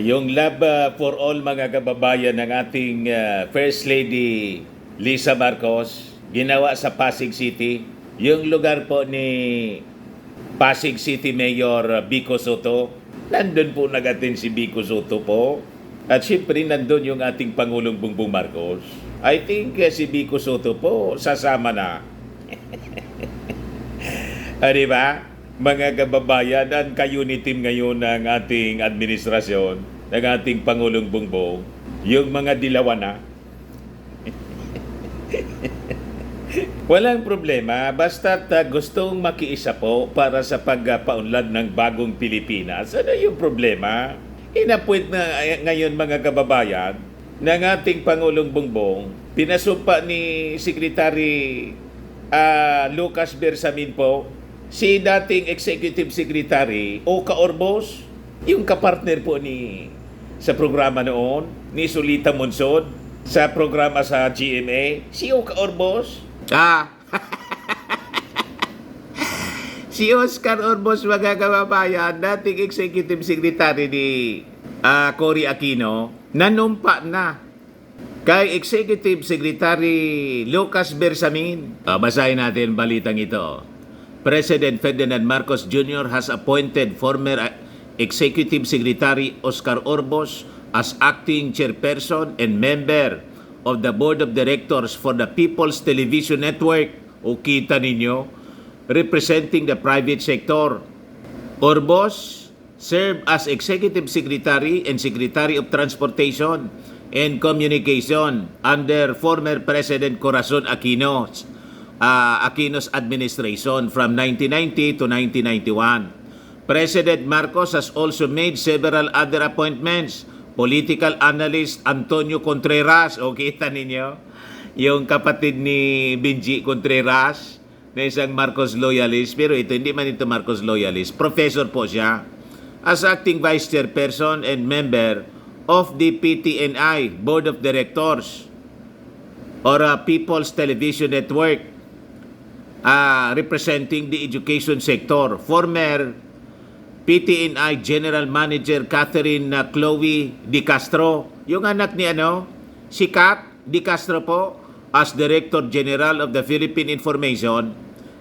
Yung love for all mga kababayan ng ating First Lady Lisa Marcos, ginawa sa Pasig City. Yung lugar po ni Pasig City Mayor Vico Soto, nandun po nag-attend si Vico Soto po. At syempre nandun yung ating Pangulong Bongbong Marcos. I think si Vico Soto po sasama na. Di ba? Mga kababayan, ang ka-unity team ngayon ng ating administrasyon, ng ating Pangulong Bongbong, yung mga dilawan na. Walang problema, basta't gustong makiisa po para sa pagpaunlad ng bagong Pilipinas. Ano yung problema? Inapuit na ngayon mga kababayan ng ating Pangulong Bongbong, pinasumpa ni Secretary Lucas Bersamin po, si dating Executive Secretary Oka Orbos, yung kapartner po sa programa noon, ni Solita Monsod, sa programa sa GMA, si Oka Orbos. Si Oscar Orbos, mga kababayan, dating Executive Secretary ni Cory Aquino, nanumpa na kay Executive Secretary Lucas Bersamin. Basahin natin balitang ito. President Ferdinand Marcos Jr. has appointed former Executive Secretary Oscar Orbos as acting chairperson and member of the Board of Directors for the People's Television Network, o kita ninyo, representing the private sector. Orbos served as Executive Secretary and Secretary of Transportation and Communication under former President Corazon Aquino's administration from 1990 to 1991. President Marcos has also made several other appointments. Political analyst Antonio Contreras, o kita ninyo, yung kapatid ni Benji Contreras, na isang Marcos loyalist, pero hindi man ito Marcos loyalist, professor po siya, as acting vice chairperson and member of the PTNI Board of Directors or People's Television Network, representing the education sector. Former PTNI General Manager Catherine Chloe Di Castro, yung anak ni si Kat Di Castro po, as Director General of the Philippine Information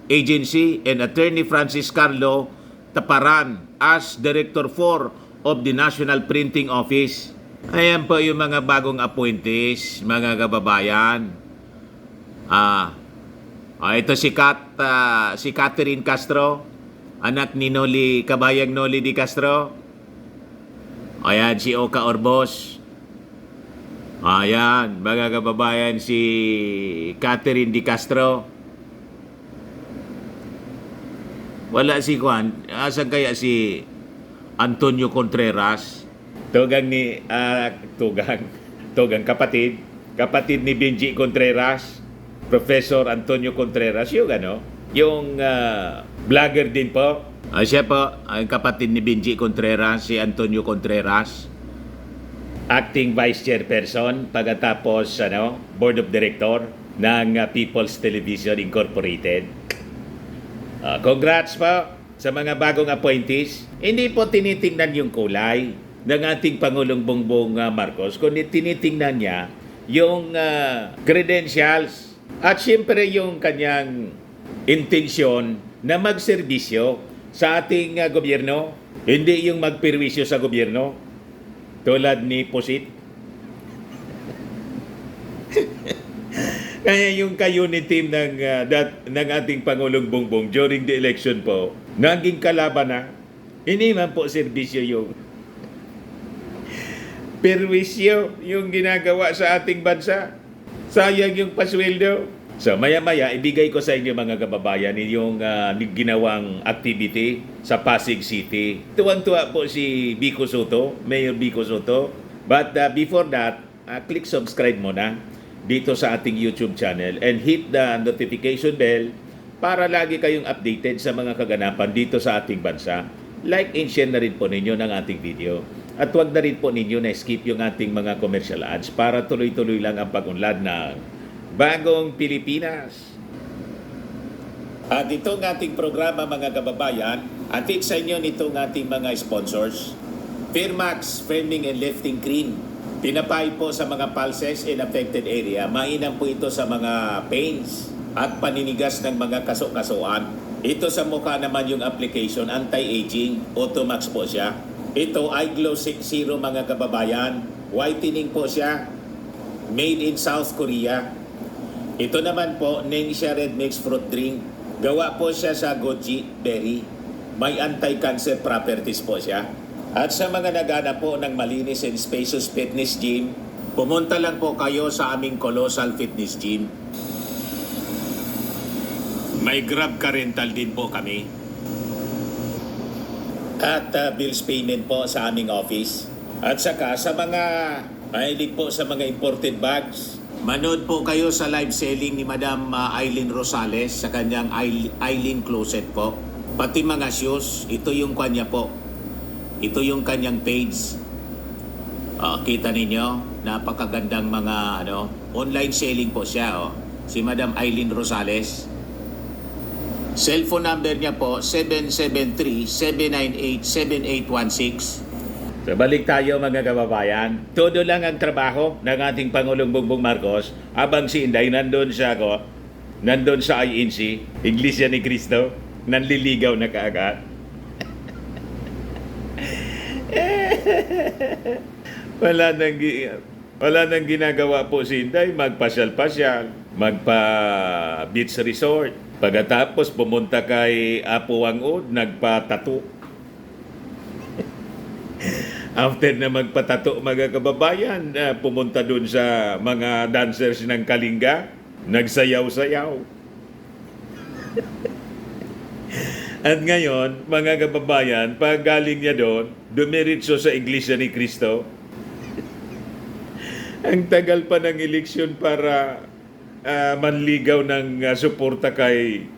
Agency, and Attorney Francis Carlo Taparan as Director 4 of the National Printing Office. Ayan po yung mga bagong appointees, mga kababayan. Ito si Catherine Castro, anak ni Kabayang Noli Di Castro. Ayan, si Oka Orbos. Ayan, mga kababayan, si Catherine Di Castro. Wala si Juan. Asan kaya si Antonio Contreras? Tugang kapatid ni Benji Contreras. Professor Antonio Contreras, yung vlogger din po. Siya po, ang kapatid ni Benji Contreras, si Antonio Contreras. Acting Vice Chairperson, pagkatapos Board of Director ng People's Television Incorporated. Congrats po sa mga bagong appointees. Hindi po tinitingnan yung kulay ng ating Pangulong Bongbong Marcos, kundi tinitingnan niya yung credentials at siyempre yung kanyang intensyon na magserbisyo sa ating gobyerno, hindi yung magperwisyo sa gobyerno tulad ni Pusit. Kaya yung ka-unit team ng ating Pangulong Bongbong during the election po, naging kalaban na, hindi man po serbisyo yung perwisyo yung ginagawa sa ating bansa. Sayang yung pasweldo. So maya-maya, ibigay ko sa inyo mga kababayan yung ginawang activity sa Pasig City. Tuwang-tuwa po si Vico Soto, Mayor Vico Soto. But before that, click subscribe muna dito sa ating YouTube channel and hit the notification bell para lagi kayong updated sa mga kaganapan dito sa ating bansa. Like and share na rin po ninyo ng ating video. At huwag na rin po ninyo na skip yung ating mga commercial ads para tuloy-tuloy lang ang pag-unlad ng Bagong Pilipinas. At itong ating programa mga kababayan, atid sa inyo nitong ating mga sponsors. Firmax Framing and Lifting Cream. Pinapay po sa mga pulses in affected area. Mainam po ito sa mga pains at paninigas ng mga kaso-kasuan. Ito sa mukha naman yung application, anti-aging. Automax po siya. Ito ay Glow 60 mga kababayan. Whitening po siya. Made in South Korea. Ito naman po, Ningxia Red Mix Fruit Drink. Gawa po siya sa goji berry. May anti-cancer properties po siya. At sa mga naghanap po ng malinis and spacious fitness gym, pumunta lang po kayo sa aming Colossal Fitness Gym. May Grab car rental din po kami. At bills payment po sa aming office. At saka sa mga mahilig po sa mga imported bags, manood po kayo sa live selling ni Madam Eileen Rosales sa kanyang Eileen Closet po. Pati mga shoes, ito yung kanya po. Ito yung kanyang page. Kita ninyo, napakagandang mga online selling po siya. Si Madam Eileen Rosales. Cellphone number niya po, 773-798-7816. So, balik tayo mga kababayan. Todo lang ang trabaho ng ating Pangulong Bongbong Marcos habang si Inday nandun sa INC, Iglesia ni Cristo, nanliligaw na kaagad. wala nang ginagawa po si Inday, magpasyal-pasyal, magpa-beach resort. Pagkatapos pumunta kay Apo Wangod, nagpa-tattoo. After na magpatato mga kababayan, pumunta dun sa mga dancers ng Kalinga, nagsayaw-sayaw. At ngayon, mga kababayan, pag galing niya doon, dumiritso sa Iglesia ni Cristo. Ang tagal pa ng eleksyon para manligaw ng suporta kay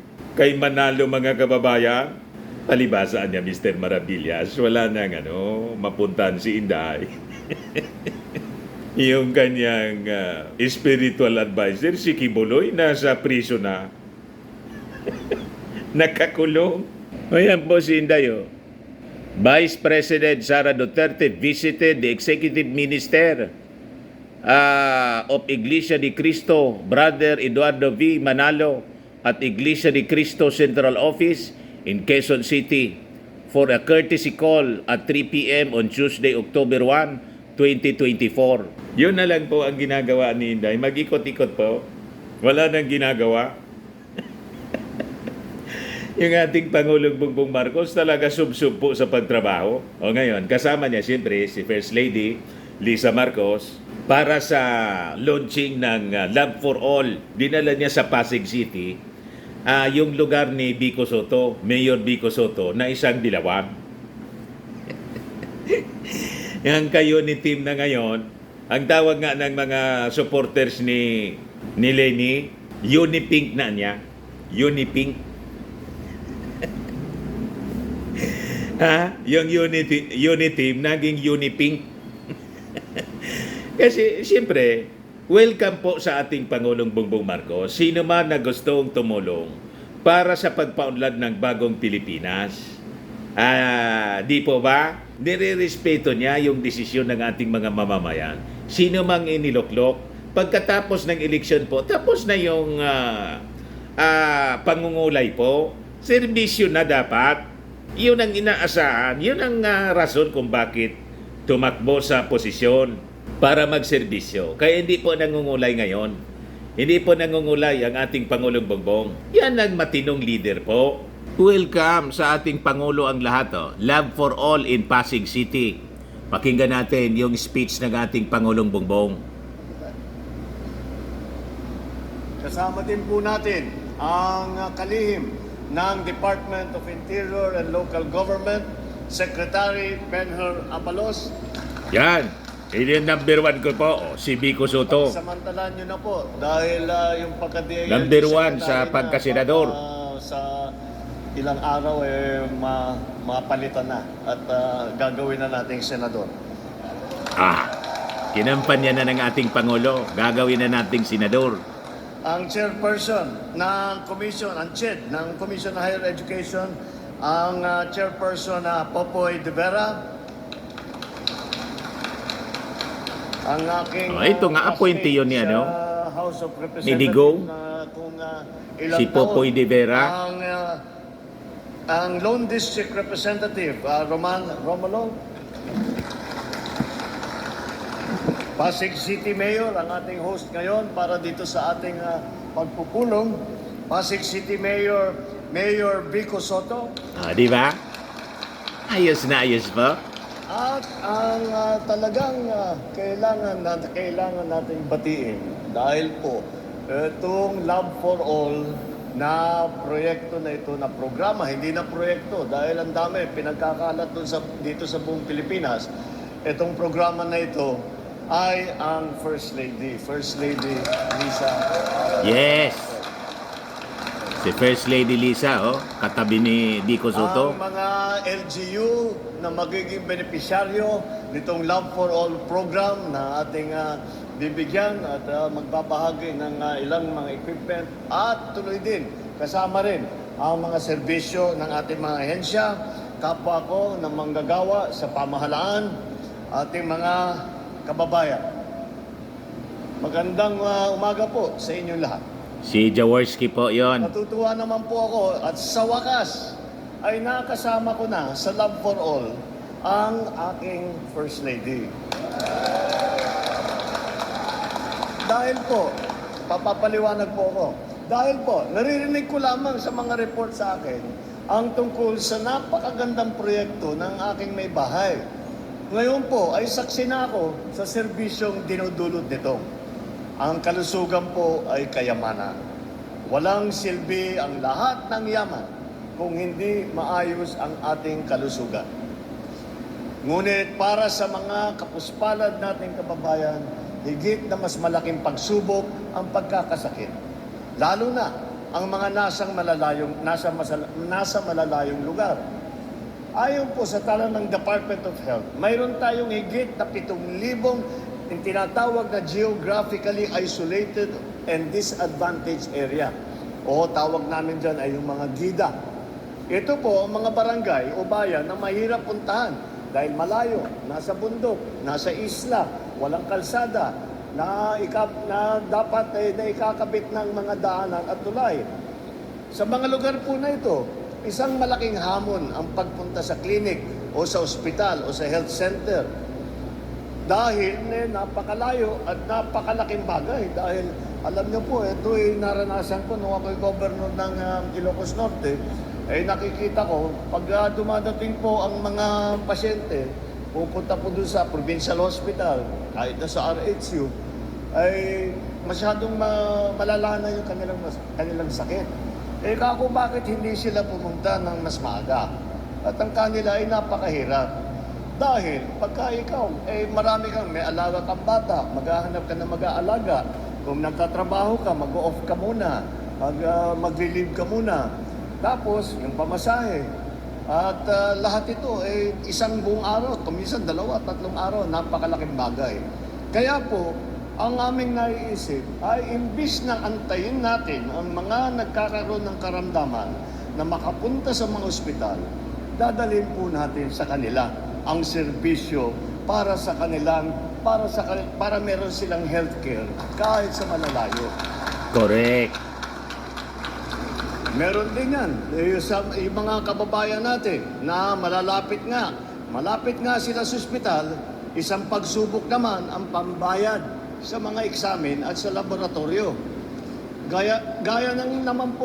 Manalo mga kababayan. Palibasaan niya, Mr. Maravillas, wala nang mapuntahan si Inday. Yung kanyang spiritual advisor, si Kibuloy, nasa prison na. Nakakulong. Ayan po si Inday. Vice President Sara Duterte visited the Executive Minister of Iglesia ni Cristo, Brother Eduardo V. Manalo, at Iglesia ni Cristo Central Office in Quezon City for a courtesy call at 3 p.m. on Tuesday, October 1, 2024. Yun na lang po ang ginagawa ni Inday. Mag-ikot-ikot po. Wala nang ginagawa. Yung ating Pangulong Bongbong Marcos talaga sub-sub po sa pagtrabaho. O ngayon, kasama niya siyempre si First Lady Lisa Marcos para sa launching ng Love for All. Dinala niya sa Pasig City yung lugar ni Vico Soto, Mayor Vico Soto, na isang dilawan. Yung kayo ni team na ngayon, ang tawag nga ng mga supporters ni Lenny, Unipink na niya. Unipink. Yung Uniteam naging Unipink. Kasi siyempre, welcome po sa ating Pangulong Bongbong Marcos. Sino man na gustong tumulong para sa pagpaunlad ng bagong Pilipinas. Di po ba? Nire-respeto niya yung desisyon ng ating mga mamamayan. Sino mang iniloklok, pagkatapos ng eleksyon po, tapos na yung pangungulay po, serbisyo na dapat. Yun ang inaasahan, yun ang rason kung bakit tumakbo sa posisyon para magserbisyo. Kaya hindi po nangungulay ngayon. Hindi po nangungulay ang ating Pangulong Bongbong. Yan ang matinong leader po. Welcome sa ating Pangulo ang lahat. Love for all in Pasig City. Pakinggan natin yung speech ng ating Pangulong Bongbong. Kasama din po natin ang kalihim ng Department of Interior and Local Government, Secretary Benher Abalos. Yan. Yan number 1 ko po, si Vico Soto. Samantalan nyo na po dahil yung pagka-DILG number 1 sa pagkasenador. Sa ilang araw mapalitan na at gagawin na nating senador. Kinampanya na ng ating Pangulo, gagawin na nating senador. Ang chairperson ng commission, ang CHED ng Commission on Higher Education, ang chairperson na Popoy De Vera. ang aking Oh, ito nga, appointee yun ni classmate ano? sa House of Representatives Ni Digo? na kung ilang Si Popoy taon. de Vera? Ang Lone District Representative, Romulo. Pasig City Mayor, ang ating host ngayon para dito sa ating pagpupulong. Pasig City Mayor, Mayor Vico Soto. Di ba? Ayos na ayos po. At ang talagang kailangan nating batiin dahil po itong Love for All na proyekto na ito, na programa, hindi na proyekto dahil ang dami pinagkakalat dito sa buong Pilipinas. Itong programa na ito ay ang First Lady Lisa. Yes. Si First Lady Lisa, katabi ni Vico Soto. Ang mga LGU na magiging benepisyaryo nitong Love for All program na ating bibigyan at magbabahagi ng ilang mga equipment at tuloy din kasama rin ang mga serbisyo ng ating mga ahensya, kapwa ko na manggagawa sa pamahalaan, ating mga kababayan. Magandang umaga po sa inyong lahat. Si Jaworski po yon. Natutuwa naman po ako at sa wakas ay nakasama ko na sa Love for All ang aking First Lady. Dahil po, papapaliwanag po ako. Dahil po, naririnig ko lamang sa mga report sa akin ang tungkol sa napakagandang proyekto ng aking may bahay. Ngayon po ay saksi na ako sa serbisyong dinudulot nito. Ang kalusugan po ay kayamanan. Walang silbi ang lahat ng yaman kung hindi maayos ang ating kalusugan. Ngunit para sa mga kapuspalad nating kababayan, higit na mas malaking pagsubok ang pagkakasakit. Lalo na ang mga nasa malalayong lugar. Ayon po sa tala ng Department of Health, mayroon tayong higit na 7,000 yung tinatawag na geographically isolated and disadvantaged area. O tawag namin dyan ay yung mga GIDA. Ito po ang mga barangay o bayan na mahirap puntahan dahil malayo, nasa bundok, nasa isla, walang kalsada, na dapat na ikakabit ng mga daanan at tulay. Sa mga lugar po na ito, isang malaking hamon ang pagpunta sa klinik o sa ospital o sa health center. Dahil napakalayo at napakalaking bagay. Dahil alam niyo po, ito ay naranasan ko nung ako'y governor ng Ilocos Norte. Nakikita ko, pag dumadating po ang mga pasyente, pupunta po doon sa provincial hospital, kahit na sa RHU, ay masyadong malala na yung kanilang sakit. Kako bakit hindi sila pumunta ng mas maaga? At ang kanila ay napakahirap. Dahil pagka ikaw, marami kang, may alaga kang bata, maghahanap ka na mag-aalaga. Kung nagtatrabaho ka, mag-off ka muna, mag-relieve ka muna. Tapos, yung pamasahe. At lahat ito, isang buong araw, kuminsan 2, 3 araw, napakalaking bagay. Kaya po, ang aming naiisip ay imbis na antayin natin ang mga nagkakaroon ng karamdaman na makapunta sa mga ospital, dadalhin po natin sa kanila ang serbisyo para meron silang healthcare kahit sa malalayo. Correct. Meron din yan. Yung mga kababayan natin na malapit nga sila sa ospital, isang pagsubok naman ang pambayad sa mga eksamen at sa laboratorio. Gaya naman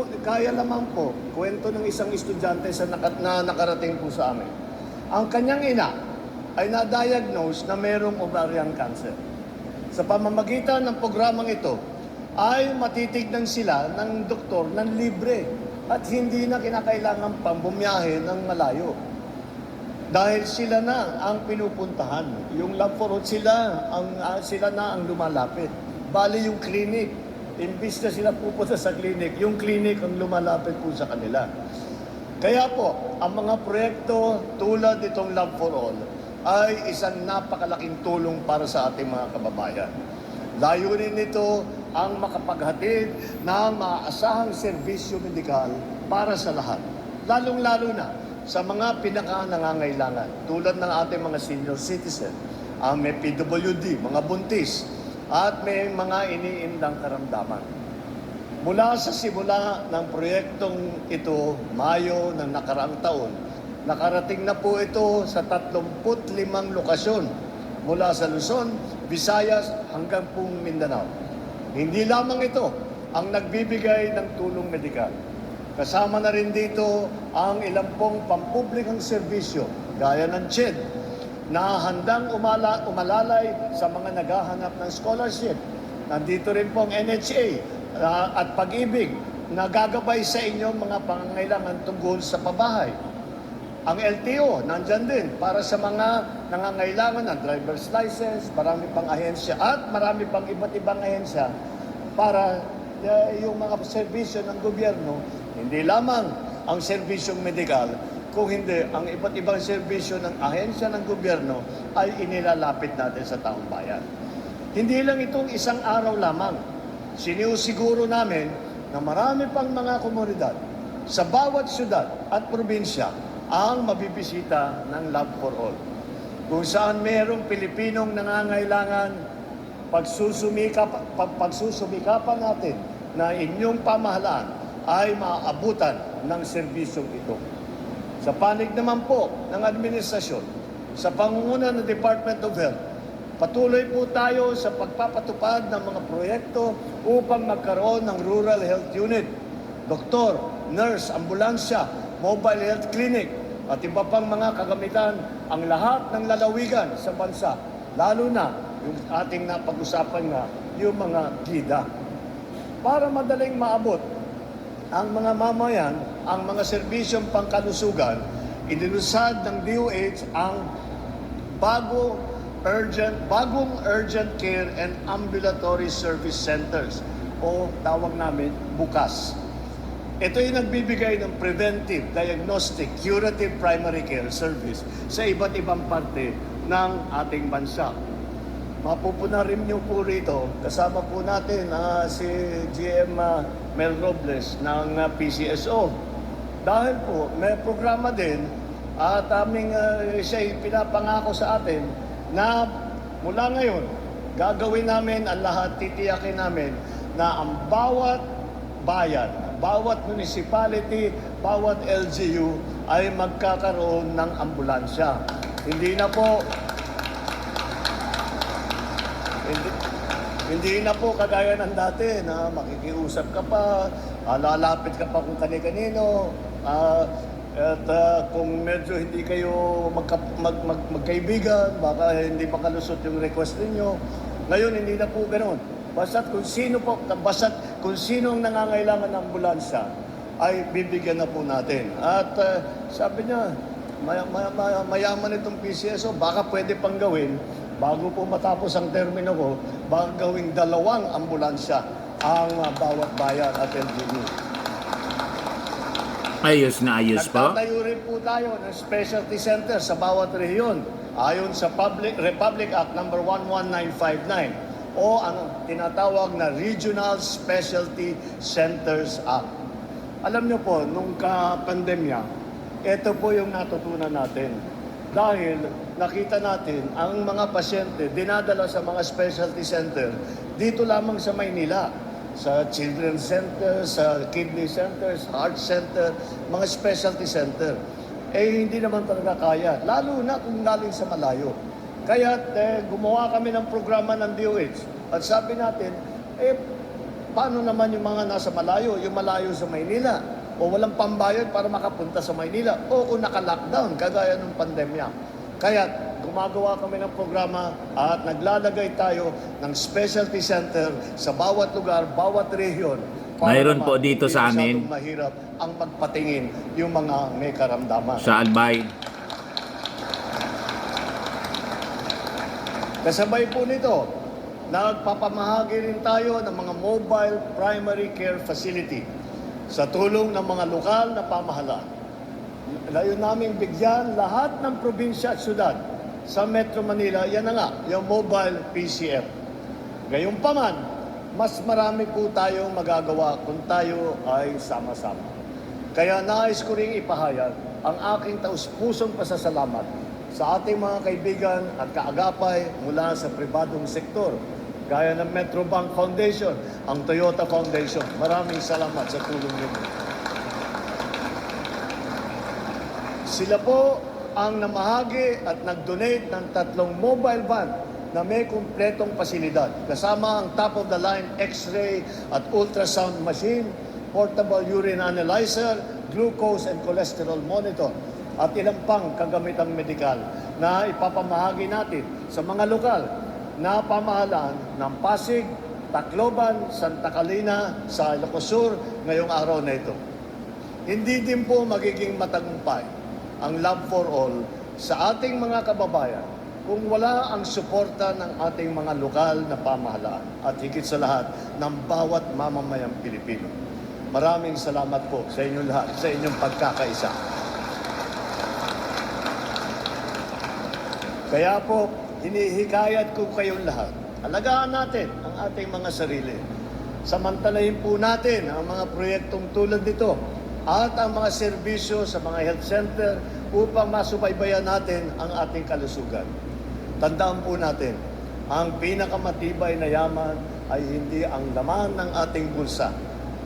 po, kwento ng isang estudyante na nakarating po sa amin. Ang kanyang ina ay na-diagnose na mayroong ovarian cancer. Sa pamamagitan ng programang ito, ay matitignan sila ng doktor ng libre at hindi na kinakailangan pang bumiyahe ng malayo. Dahil sila na ang pinupuntahan. Yung Love for All, sila na ang lumalapit. Bali yung clinic, imbis na sila pupunta sa clinic, yung clinic ang lumalapit po sa kanila. Kaya po, ang mga proyekto tulad itong Love for All ay isang napakalaking tulong para sa ating mga kababayan. Layunin nito ang makapaghatid ng maaasahang serbisyo medikal para sa lahat. Lalong-lalo na sa mga pinaka-nangangailangan tulad ng ating mga senior citizen may PWD, mga buntis, at may mga iniindang karamdaman. Mula sa simula ng proyektong ito, Mayo ng nakaraang taon, nakarating na po ito sa 35 lokasyon mula sa Luzon, Visayas hanggang pong Mindanao. Hindi lamang ito ang nagbibigay ng tulong medikal. Kasama na rin dito ang ilang pong pampublikang serbisyo gaya ng CHED na handang umalalay sa mga naghahanap ng scholarship. Nandito rin pong NHA at Pag-ibig na gagabay sa inyong mga pangangailangan tungkol sa pabahay. Ang LTO, nandyan din para sa mga nangangailangan ng driver's license, marami pang ahensya at marami pang iba't ibang ahensya para yung mga serbisyo ng gobyerno, hindi lamang ang serbisyong medikal, kung hindi, ang iba't ibang serbisyo ng ahensya ng gobyerno ay inilalapit natin sa taong bayan. Hindi lang itong isang araw lamang. Siniusiguro namin na marami pang mga komunidad sa bawat syudad at probinsya ang mabibisita ng Love for All. Kung saan mayroong Pilipinong nangangailangan, pagsusumikapan natin na inyong pamahalaan ay maaabutan ng serbisyong ito. Sa panig naman po ng administrasyon, sa pangunguna ng Department of Health, patuloy po tayo sa pagpapatupad ng mga proyekto upang magkaroon ng Rural Health Unit, doktor, nurse, ambulansya, mobile health clinic, at iba pang mga kagamitan ang lahat ng lalawigan sa bansa, lalo na yung ating napag-usapan nga, yung mga gida. Para madaling maabot ang mga mamayan, ang mga serbisyong pangkalusugan, inilusad ng DOH ang bagong urgent care and ambulatory service centers o tawag namin BUCAS. Ito yung nagbibigay ng preventive, diagnostic, curative primary care service sa iba't ibang parte ng ating bansa. Mapupunarin niyo po rito, kasama po natin si GM Mel Robles ng PCSO. Dahil po may programa din at siya pinapangako sa atin na mula ngayon, gagawin namin ang lahat, titiyakin namin na ang bawat bayan, bawat municipality, bawat LGU ay magkakaroon ng ambulansya. Hindi na po kagaya ng dati na makikiusap ka pa, lalapit ka pa kung kani-kanino, at kung medyo hindi kayo magkaibigan, baka hindi makalusot yung request ninyo. Ngayon, hindi na po ganoon. Basta't kung sino ang nangangailangan ng ambulansya, ay bibigyan na po natin. At sabi niya, mayaman itong PCSO, baka pwede pang gawin, bago po matapos ang termino ko, baka gawing 2 ambulansya ang bawat bayan at LGU. Ayos na ayos po. Nagtatayo rin po tayo ng specialty center sa bawat rehiyon ayon sa Republic Act No. 11959 o ang tinatawag na Regional Specialty Centers Act. Alam niyo po, nung pandemya, ito po yung natutunan natin. Dahil nakita natin ang mga pasyente dinadala sa mga specialty center dito lamang sa Maynila, sa Children's Center, sa Kidney Center, sa Heart Center, mga specialty center. Hindi naman talaga kaya, lalo na kung galing sa malayo. Kaya gumawa kami ng programa ng DOH at sabi natin, paano naman yung mga nasa malayo, yung malayo sa Maynila, o walang pambayad para makapunta sa Maynila, o kung naka-lockdown, kagaya ng pandemya. Kaya gumagawa kami ng programa at naglalagay tayo ng specialty center sa bawat lugar, bawat rehiyon. Mayroon po dito sa amin. Mahirap ang magpatingin yung mga may karamdaman. Sa Albay. Kasabay po nito, nagpapamahagi rin tayo ng mga mobile primary care facility sa tulong ng mga lokal na pamahalaan. Layo namin bigyan lahat ng probinsya at syudad sa Metro Manila, yan na nga, yung mobile PCF. Gayunpaman, mas marami po tayong magagawa kung tayo ay sama-sama. Kaya nais ko ring ipahayag ang aking taus-pusong pasasalamat sa ating mga kaibigan at kaagapay mula sa pribadong sektor, gaya ng Metrobank Foundation, ang Toyota Foundation. Maraming salamat sa tulong ninyo. Sila po ang namahagi at nag-donate ng 3 mobile van na may kumpletong pasilidad, kasama ang top-of-the-line X-ray at ultrasound machine, portable urine analyzer, glucose and cholesterol monitor, at ilang pang kagamitang medikal na ipapamahagi natin sa mga lokal na pamahalaan ng Pasig, Tacloban, Santa Catalina, sa Ilocos Sur ngayong araw na ito. Hindi din po magiging matagumpay ang Love for All sa ating mga kababayan kung wala ang suporta ng ating mga lokal na pamahalaan at higit sa lahat ng bawat mamamayang Pilipino. Maraming salamat po sa inyong lahat, sa inyong pagkakaisa. Kaya po, hinihikayat ko kayong lahat. Alagaan natin ang ating mga sarili. Samantalahin po natin ang mga proyektong tulad nito at ang mga serbisyo sa mga health center upang masubaybayan natin ang ating kalusugan. Tandaan po natin, ang pinakamatibay na yaman ay hindi ang laman ng ating bulsa,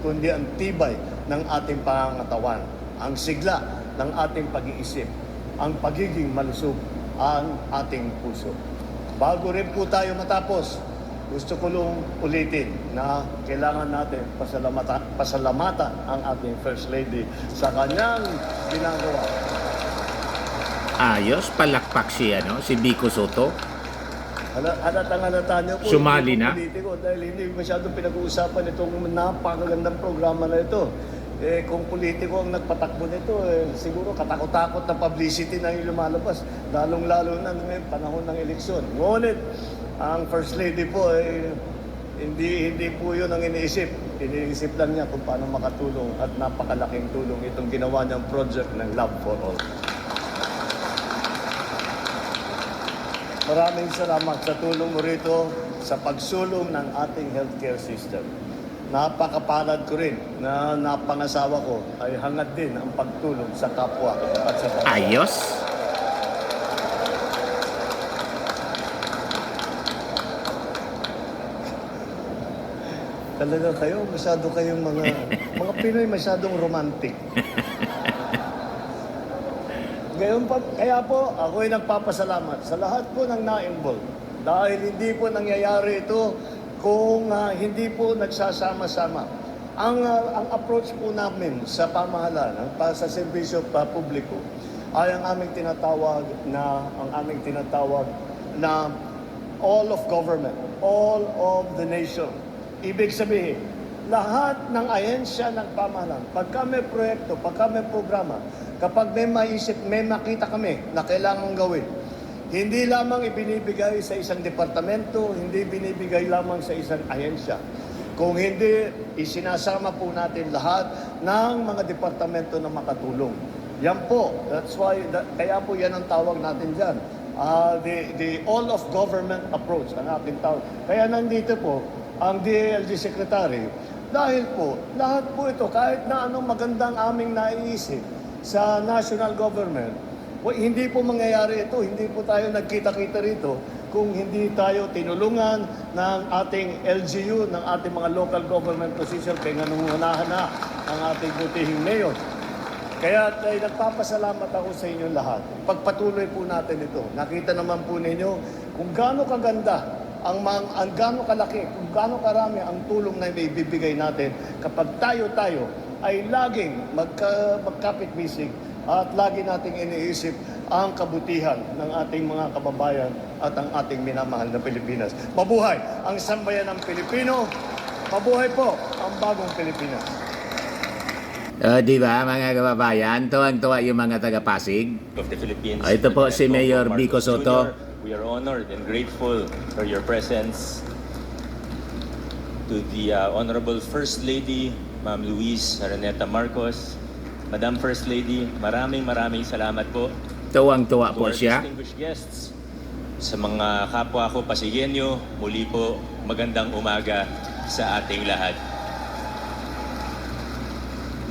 kundi ang tibay ng ating pangangatawan, ang sigla ng ating pag-iisip, ang pagiging malusog ang ating puso. Bago rin po tayo matapos, gusto ko lang ulitin na kailangan natin pasalamatan ang ating First Lady sa kanyang ginagawa. Ayos, palakpak siya, no? Si Vico Soto. Halata niyo po. Sumali na? Politiko, dahil hindi masyadong pinag-uusapan itong napakagandang programa na ito. Kung politiko ang nagpatakbo nito, siguro katakot-takot na publicity na yung lumalabas. Lalong-lalo na ngayon, panahon ng eleksyon. Ngunit, ang First Lady po, hindi po yun ang iniisip. Iniisip lang niya kung paano makatulong at napakalaking tulong itong ginawa niyang project ng Love for All. Maraming salamat sa tulong mo rito sa pagsulong ng ating healthcare system. Napakapalad ko rin na napangasawa ko ay hangad din ang pagtulong sa kapwa at sa kapwa. Ayos. Talaga kayo, masyado kayong mga Pinoy masyadong romantic. Ngayon pa, kaya po ako ay nagpapasalamat sa lahat po ng na-involve. Dahil hindi po nangyayari ito kung hindi po nagsasama-sama. Ang approach po namin sa pamahalaan, sa serbisyo publiko, ay ang aming tinatawag na all of government, all of the nation. Ibig sabihin, lahat ng ahensya ng pamahalaan, pagka may proyekto, pagka may programa, kapag may maisip, may makita kami na kailangan gawin, hindi lamang ibinibigay sa isang departamento, hindi binibigay lamang sa isang ahensya. Kung hindi, isinasama po natin lahat ng mga departamento na makatulong. Yan po, that's why, kaya po yan ang tawag natin dyan. The all of government approach, ang ating tawag. Kaya nandito po, ang DILG Secretary, dahil po, lahat po ito, kahit na anong magandang aming naiisip sa national government, hindi po mangyayari ito, hindi po tayo nagkita-kita rito kung hindi tayo tinulungan ng ating LGU, ng ating mga local government position, kaya nangungunahan na ang ating butihing mayor. Kaya nagpapasalamat ako sa inyo lahat. Pagpatuloy po natin ito. Nakita naman po ninyo kung gaano kaganda, ang gaano kalaki, kung gaano karami ang tulong na ibibigay natin kapag tayo-tayo ay laging magkapit-bisig at lagi nating iniisip ang kabutihan ng ating mga kababayan at ang ating minamahal na Pilipinas. Mabuhay ang sambayan ng Pilipino. Mabuhay po ang bagong Pilipinas. Di ba, mga kababayan? Tuwang-tuwa yung mga taga-Pasig. Of the Philippines. Ito po si President Mayor Marcos Vico Soto. Jr. We are honored and grateful for your presence. To the Honorable First Lady, Ma'am Luis Araneta Marcos. Madam First Lady, maraming salamat po. Tuwang-tuwa To po our siya. distinguished guests, sa mga kapwa ko Pasigenyo, muli po magandang umaga sa ating lahat.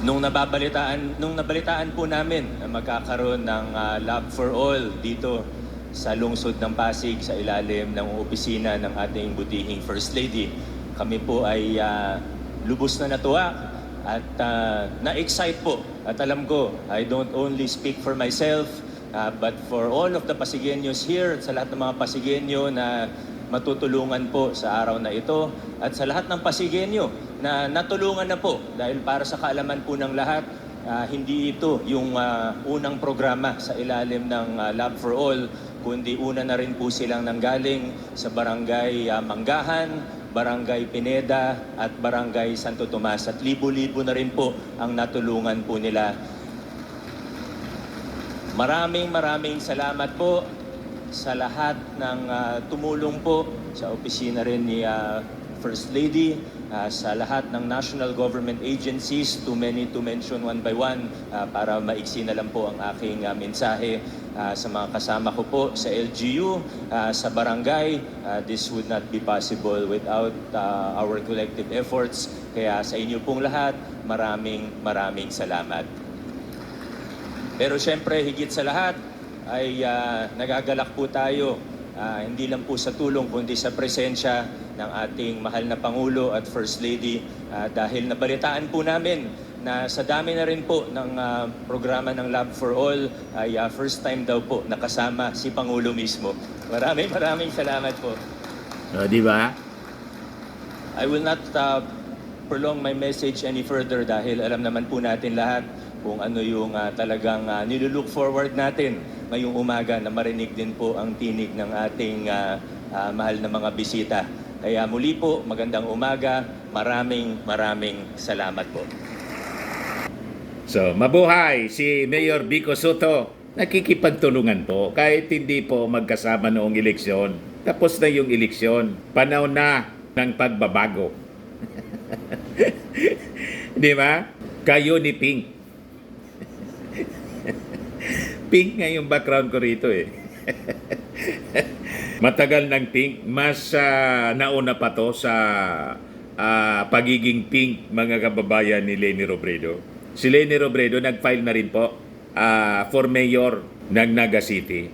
Nung nabalitaan po namin na magkakaroon ng Lab for All dito sa lungsod ng Pasig sa ilalim ng opisina ng ating butihing First Lady, kami po ay lubos na natuwa at na-excite po. At alam ko, I don't only speak for myself, but for all of the Pasigueños here, at sa lahat ng mga Pasigueño na matutulungan po sa araw na ito, at sa lahat ng Pasigueño na natulungan na po dahil para sa kaalaman po ng lahat, hindi ito yung unang programa sa ilalim ng Lab for All, kundi una na rin po silang nanggaling sa Barangay Manggahan, Barangay Pineda at Barangay Santo Tomas, at libo-libo na rin po ang natulungan po nila. Maraming salamat po sa lahat ng tumulong po sa opisina rin ni First Lady, sa lahat ng national government agencies, too many to mention one by one, para maiksi na lang po ang aking mensahe sa mga kasama ko po sa LGU, sa barangay. This would not be possible without our collective efforts. Kaya sa inyo pong lahat, maraming salamat. Pero syempre, higit sa lahat, ay nagagalak po tayo, hindi lang po sa tulong kundi sa presensya ng ating mahal na Pangulo at First Lady, dahil nabalitaan po namin na sa dami na rin po ng programa ng Lab for All ay first time daw po nakasama si Pangulo mismo. Maraming salamat po. Di ba? I will not prolong my message any further dahil alam naman po natin lahat kung ano yung talagang nilulook forward natin ngayong umaga na marinig din po ang tinig ng ating mahal na mga bisita. Kaya muli po, magandang umaga. Maraming salamat po. So, mabuhay si Mayor Vico Soto. Nakikipagtulungan po kahit hindi po magkasama noong eleksyon. Tapos na yung eleksyon. Panahon na ng pagbabago. Di ba? Kayo ni Pink. Pink nga yung background ko rito eh. Matagal ng Pink. Mas nauna pa to sa pagiging Pink, mga kababayan ni Leni Robredo. Si Leni Robredo nag-file na rin po for mayor ng Naga City.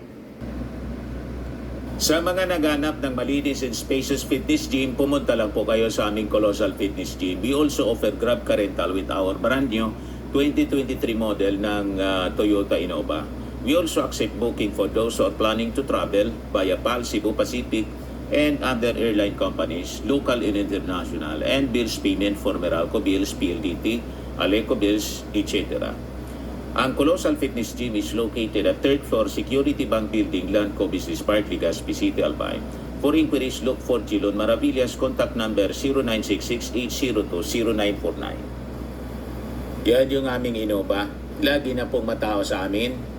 Sa mga naghanap ng malinis and spacious fitness gym, pumunta lang po kayo sa aming Colossal Fitness Gym. We also offer Grab Car Rental with our brand new 2023 model ng Toyota Innova. We also accept booking for those who are planning to travel via PAL, Cebu Pacific, and other airline companies, local and international, and bills payment for Meralco Bills, PLDT, Aleco Bills, etc. Ang Colossal Fitness Gym is located at 3rd floor Security Bank Building, Landco Business Park, Legazpi City, Albay. For inquiries, look for Gilon Maravillas. Contact number 0966-802-0949. Yan yung aming Innova. Lagi na pong matao sa amin.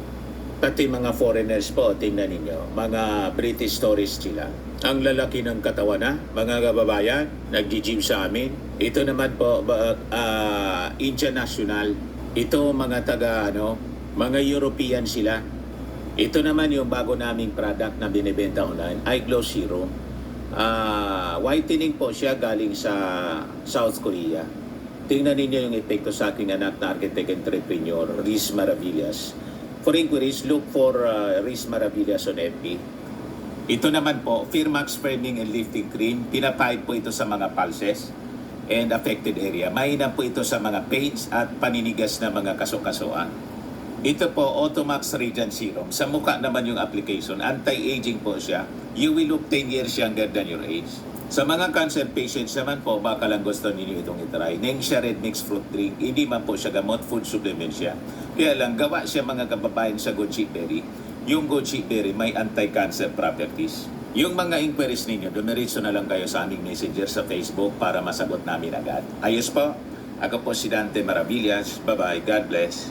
Pati mga foreigners po, tingnan ninyo. Mga British tourists sila. Ang lalaki ng katawan na, mga kababayan, nag-gym sa amin. Ito naman po, Indian National. Ito mga mga European sila. Ito naman yung bago naming product na binibenta online, iGlow Serum. Whitening po siya galing sa South Korea. Tingnan ninyo yung epekto sa aking anak na architect entrepreneur, Riz Maravillas. For inquiries, look for Riz Maravillas on FB. Ito naman po, Firmax Firming and Lifting Cream. Pinapahid po ito sa mga pulses and affected area. Mainam po ito sa mga pains at paninigas na mga kasukasuan. Ito po, Automax Radiant Serum. Sa mukha naman yung application. Anti-aging po siya. You will look 10 years younger than your age. Sa mga cancer patients naman po, baka lang gusto ninyo itong itry. Nengxia Red Mix Fruit Drink. Hindi man po siya gamot, food supplement siya. Kaya lang, gawa siya mga kababayan sa goji berry. Yung goji berry may anti-cancer properties. Yung mga inquiries ninyo, dumiritso na lang kayo sa aming messenger sa Facebook para masagot namin agad. Ayos po. Ako po si Dante Maravillas. Bye-bye. God bless.